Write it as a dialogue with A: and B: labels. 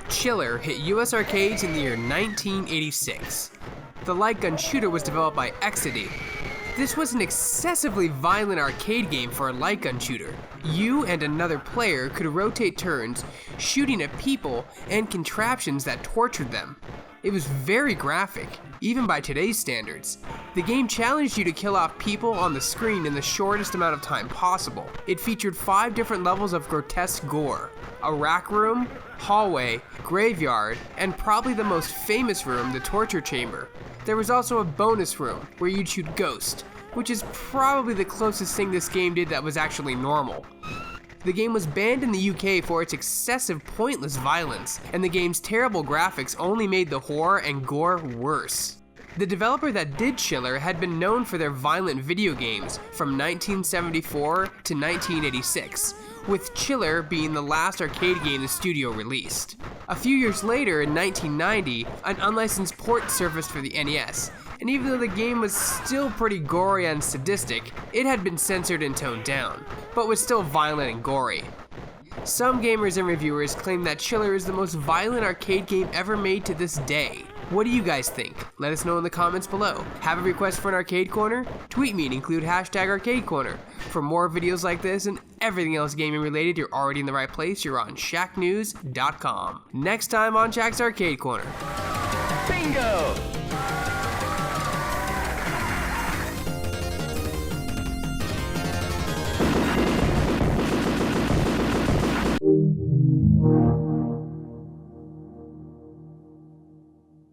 A: Chiller hit US arcades in the year 1986. The light gun shooter was developed by Exidy. This was an excessively violent arcade game for a light gun shooter. You and another player could rotate turns, shooting at people and contraptions that tortured them. It was very graphic, even by today's standards. The game challenged you to kill off people on the screen in the shortest amount of time possible. It featured 5 different levels of grotesque gore: a rack room, hallway, graveyard, and probably the most famous room, the torture chamber. There was also a bonus room where you'd shoot ghosts, which is probably the closest thing this game did that was actually normal. The game was banned in the UK for its excessive, pointless violence, and the game's terrible graphics only made the horror and gore worse. The developer that did Chiller had been known for their violent video games from 1974 to 1986, with Chiller being the last arcade game the studio released. A few years later, in 1990, an unlicensed port surfaced for the NES, and even though the game was still pretty gory and sadistic, it had been censored and toned down, but was still violent and gory. Some gamers and reviewers claim that Chiller is the most violent arcade game ever made to this day. What do you guys think? Let us know in the comments below. Have a request for an arcade corner? Tweet me and include #ArcadeCorner. For more videos like this and everything else gaming related, you're already in the right place. You're on Shacknews.com. Next time on Shack's Arcade Corner.
B: Bingo!